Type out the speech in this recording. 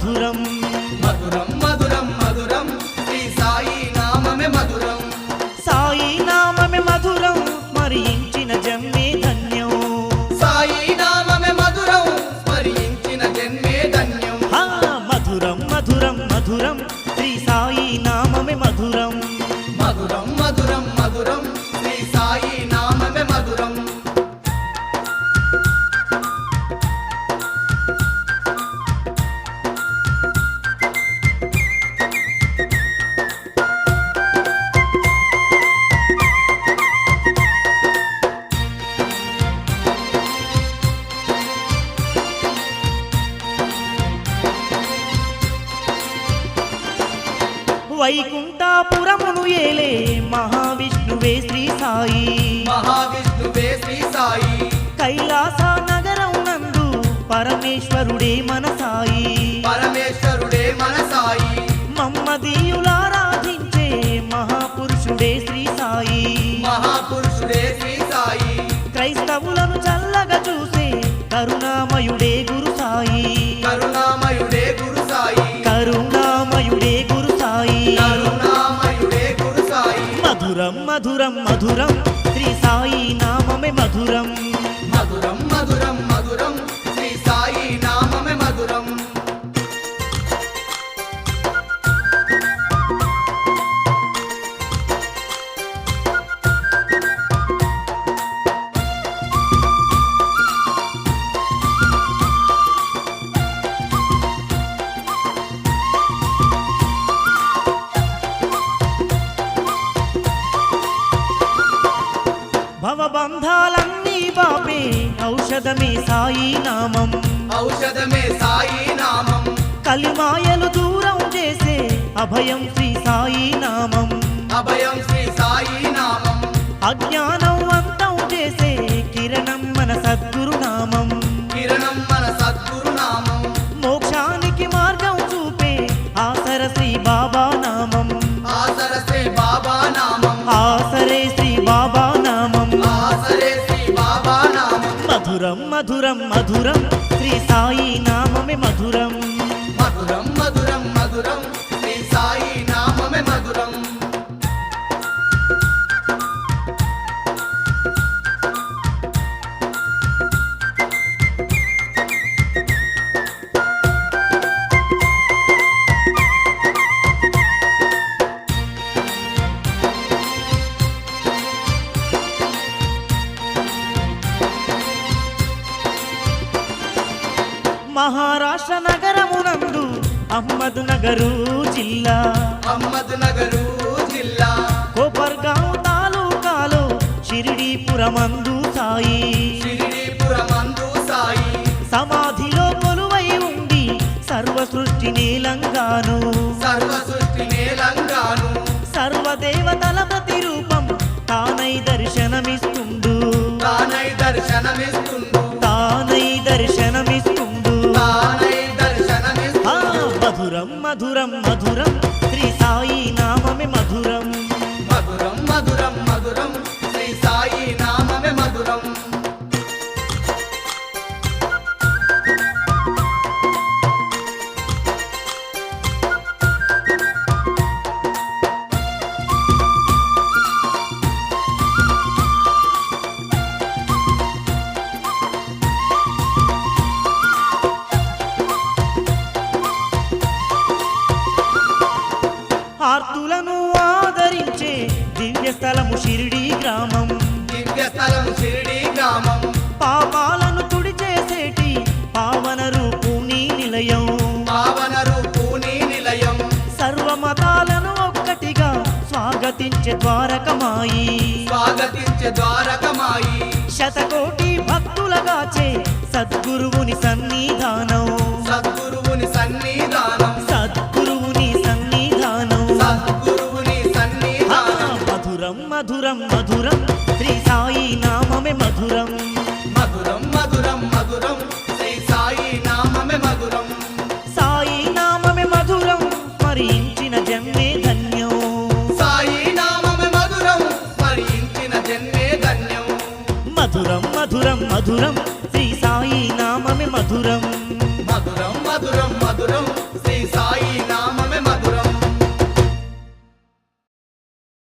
మధురం మధురం మధురం మధురం శ్రీ సాయి నామమే మధురం సాయి నామమే మధురం స్మరించిన జన్మే ధన్యం సాయి నామమే మధురం స్మరించిన జన్మే ధన్యం మధురం మధురం మధురం శ్రీ సాయి నామమే మధురం మధురం మధురం మధురం శ్రీ సాయి నామమే మధురం వైకుంఠపురమును ఏలే మహావిష్ణువే శ్రీ సాయి మహావిష్ణువే శ్రీ సాయి కైలాస నగరం నందు పరమేశ్వరుడే మన సాయి పరమేశ్వరుడే మన సాయి మమ్మదీయులారాధించే మహాపురుషుడే శ్రీ సాయి మహాపురుషుడే శ్రీ సాయి క్రైస్తవులను చల్లగా చూసే కరుణామయుడే గురు సాయి కరుణామయుడే గురు సాయి కరుణామయుడే గురు సాయి కరుణామయుడే గురు సాయి మధురం మధురం మధురం శ్రీ సాయి నామమే మధురం మధురం మధురం మధురం శ్రీ సాయి నామమే మధురం భవబంధాలన్నీ బాపే ఔషధమే సాయి నామం ఔషధమే సాయి నామం కలిమాయలు దూరం చేసే అభయం శ్రీ సాయి నామం అభయం శ్రీ సాయి నామం అజ్ఞానం అంతం చేసే కిరణం మన సద్గురు నామం కిరణం మన సద్గురు నామం మోక్షానికి మార్గం చూపే ఆసర శ్రీ బాబా నామం ఆసర శ్రీ బాబా నామం ఆసరే శ్రీ బాబా నామం ఆసరే శ్రీ బాబా నామం మధురం మధురం మధురం శ్రీ సాయి నామమే మధురం మధురం మధురం మధురం శ్రీ సాయి నామమే మధురం మహారాష్ట్ర నగరమునందు అహ్మద్ నగరు జిల్లా అహ్మద్ నగరు జిల్లా కోపర్గావ్ తాలూకాలో షిరిడీపురమందు సాయి షిరిడీపురమందు సాయి సమాధిలో కొలువై ఉండి సర్వ సృష్టి నీలంగాను సర్వ సృష్టి నేలంగాను సర్వదేవతల ప్రతిరూపం తానై దర్శనమిస్తుండు తానై దర్శనమిస్తుండు తానై దర్శనమిస్తుండు తానై దర్శనమిస్తుండు మధురం మధురం మధురం శ్రీ సాయి నామమే మధురం మధురం మధురం మధురం శ్రీ సాయి నామమే మధురం ఆర్తులను ఆదరించే దివ్య స్థలము షిరిడీ గ్రామం దివ్య స్థలం షిరిడీ గ్రామం పాపాలను తుడిచేసేటి పావన రూపుని నిలయం పావన రూపుని నిలయం సర్వమతాలను ఒక్కటిగా స్వాగతించే ద్వారకమాయి స్వాగతించే ద్వారకమాయి శతకోటి భక్తులగాచే సద్గురువుని సన్నిధానం సద్గురువుని సన్నిధానం సద్గురువుని సన్నిధానం సద్గురువుని సన్నిధానం మధురం మధురం మధురం శ్రీ సాయి నామమే మధురం మధురం మధురం మధురం శ్రీ సాయి నామమే మధురం సాయి నామమే మధురం స్మరించిన జన్మే ధన్యం సాయి నామమే మధురం స్మరించిన జన్మే ధన్యం మధురం మధురం మధురం శ్రీ సాయి నామమే మధురం